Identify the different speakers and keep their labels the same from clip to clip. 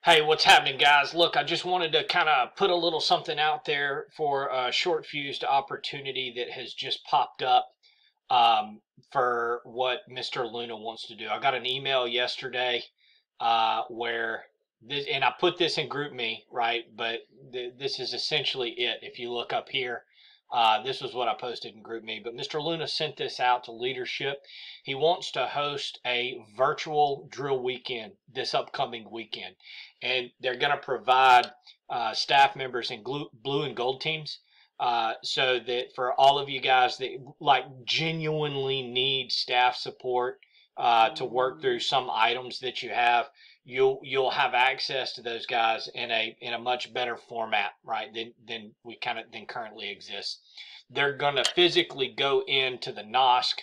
Speaker 1: Hey, what's happening, guys? Look, I just wanted to kind of put a little something out there for a short fused opportunity that has just popped up for what Mr. Luna wants to do. I got an email yesterday where this, and I put this in GroupMe, right? But this is essentially it. If you look up here, this was what I posted in GroupMe. But Mr. Luna sent this out to leadership. He wants to host a virtual drill weekend this upcoming weekend, and they're going to provide staff members in blue and gold teams. So that for all of you guys that like genuinely need staff support to work through some items that you have, you'll have access to those guys in a much better format, right? Than currently exists. They're gonna physically go into the NOSC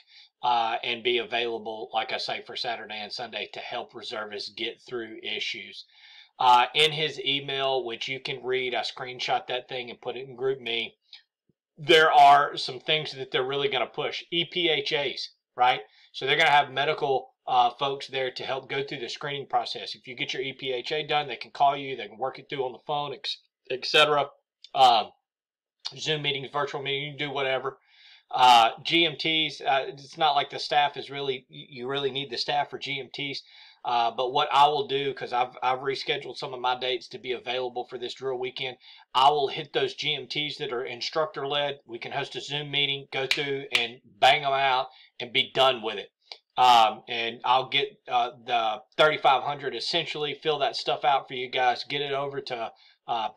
Speaker 1: and be available, like I say, for Saturday and Sunday to help reservists get through issues. In his email, which you can read, I screenshot that thing and put it in GroupMe. There are some things that they're really going to push. EPHAs, right? So they're going to have medical folks there to help go through the screening process. If you get your EPHA done, they can call you, they can work it through on the phone, etc. Zoom meetings, virtual meetings, you can do whatever. GMTs, it's not like the staff is really, you really need the staff for GMTs. But what I will do, because I've rescheduled some of my dates to be available for this drill weekend, I will hit those GMTs that are instructor led. We can host a Zoom meeting, go through and bang them out and be done with it. And I'll get the 3500 essentially, fill that stuff out for you guys, get it over to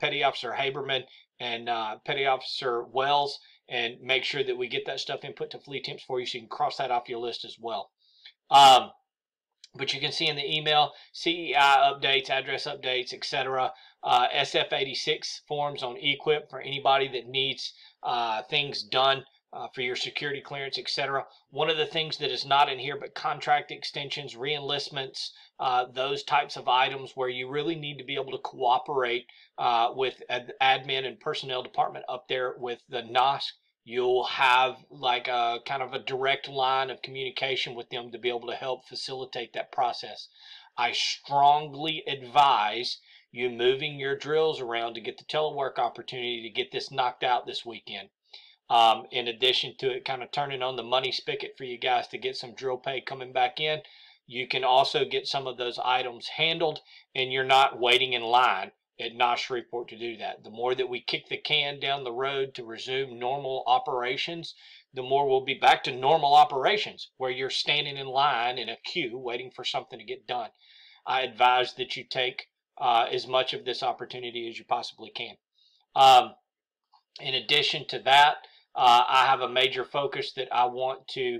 Speaker 1: Petty Officer Haberman and Petty Officer Wells, and make sure that we get that stuff input to fleet temps for you, so you can cross that off your list as well. But you can see in the email, CEI updates, address updates, etc. SF86 forms on eQuip for anybody that needs things done for your security clearance, etc. One of the things that is not in here, but contract extensions, reenlistments, those types of items where you really need to be able to cooperate with admin and personnel department up there with the NOSC. You'll have like a kind of a direct line of communication with them to be able to help facilitate that process. I strongly advise you moving your drills around to get the telework opportunity to get this knocked out this weekend. In addition to it kind of turning on the money spigot for you guys to get some drill pay coming back in, you can also get some of those items handled, and you're not waiting in line at NOSC Shreveport to do that. The more that we kick the can down the road to resume normal operations, the more we'll be back to normal operations where you're standing in line in a queue waiting for something to get done. I advise that you take as much of this opportunity as you possibly can. In addition to that, I have a major focus that I want to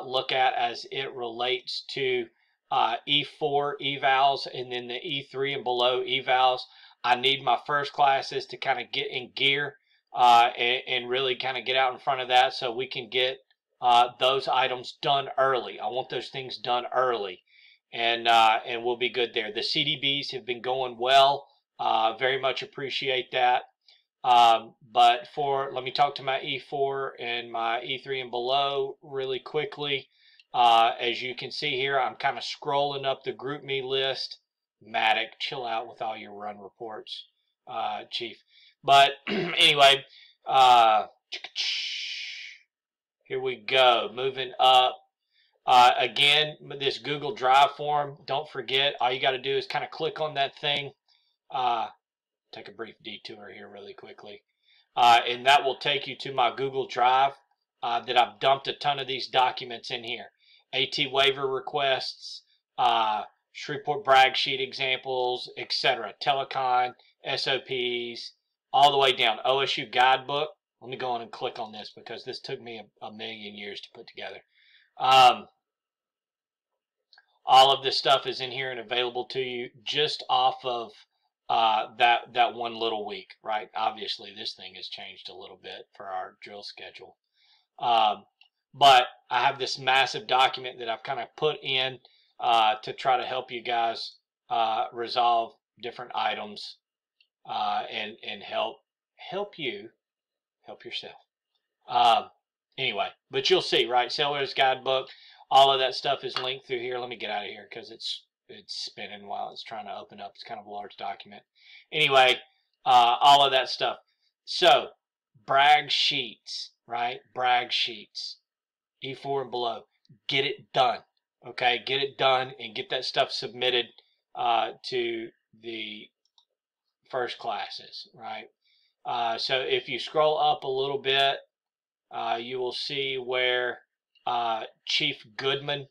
Speaker 1: look at as it relates to E4 evals and then the E3 and below evals. I need my first classes to kind of get in gear and really kind of get out in front of that so we can get those items done early. I want those things done early, and we'll be good there. The CDBs have been going well. Very much appreciate that. But let me talk to my E4 and my E3 and below really quickly. As you can see here, I'm kind of scrolling up the GroupMe list. Matic, chill out with all your run reports, Chief. But anyway, here we go. Moving up. Again, this Google Drive form, don't forget, all you got to do is kind of click on that thing. Take a brief detour here really quickly. And that will take you to my Google Drive that I've dumped a ton of these documents in here. AT waiver requests, Shreveport brag sheet examples, etc. Telecon, SOPs, all the way down. OSU guidebook. Let me go on and click on this because this took me a million years to put together. All of this stuff is in here and available to you just off of that one little week, right? Obviously, this thing has changed a little bit for our drill schedule. But I have this massive document that I've kind of put in to try to help you guys resolve different items and help you help yourself. Anyway, but you'll see, right? Sailor's guidebook, all of that stuff is linked through here. Let me get out of here because it's it's spinning while it's trying to open up. It's kind of a large document. Anyway, all of that stuff. So, brag sheets, right? Brag sheets. E4 and below. Get it done. Okay, get it done and get that stuff submitted to the first classes, right? So if you scroll up a little bit, you will see where Chief Goodman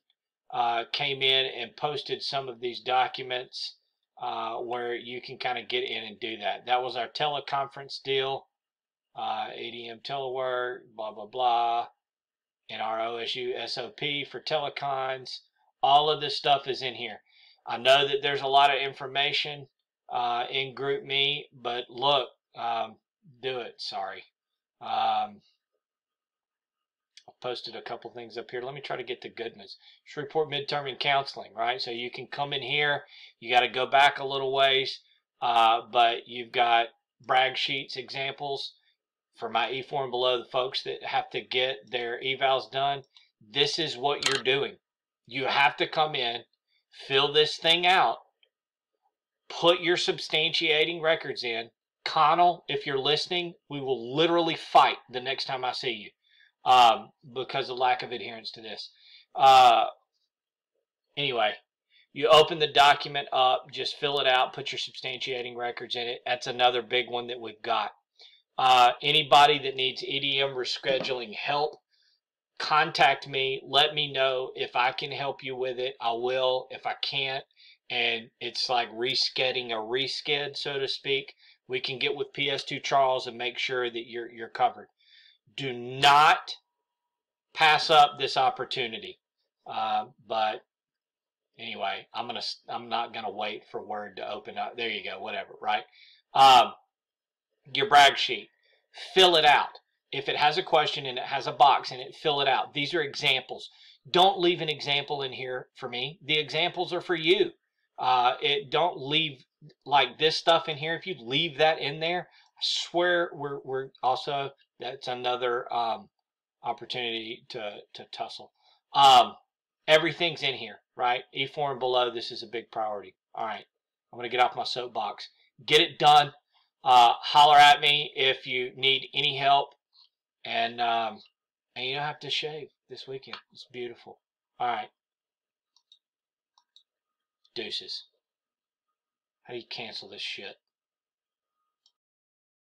Speaker 1: came in and posted some of these documents where you can kind of get in and do that. That was our teleconference deal, ADM telework, blah, blah, blah, and our OSU SOP for telecons. All of this stuff is in here. I know that there's a lot of information in GroupMe, but look, do it. Sorry. I posted a couple things up here. Let me try to get to Goodman's. Shreveport Midterm and Counseling, right? So you can come in here. You got to go back a little ways, but you've got brag sheets examples for my E4 and below, the folks that have to get their evals done. This is what you're doing. You have to come in, fill this thing out, put your substantiating records in. Connell, if you're listening, we will literally fight the next time I see you because of lack of adherence to this. Anyway, you open the document up, just fill it out, put your substantiating records in it. That's another big one that we've got. Anybody that needs EDM rescheduling help, contact me. Let me know if I can help you with it. I will. If I can't, and it's like rescheduling a resched, so to speak, we can get with PS2 Charles and make sure that you're covered. Do not pass up this opportunity. But anyway, I'm not gonna wait for Word to open up. There you go. Whatever. Right. Your brag sheet. Fill it out. If it has a question and it has a box in it, fill it out. These are examples. Don't leave an example in here for me. The examples are for you. Don't leave like this stuff in here. If you leave that in there, I swear we're also, that's another opportunity to tussle. Everything's in here, right? E4 and below, this is a big priority. All right, I'm going to get off my soapbox. Get it done. Holler at me if you need any help. And you don't have to shave this weekend. It's beautiful. All right. Deuces. How do you cancel this shit?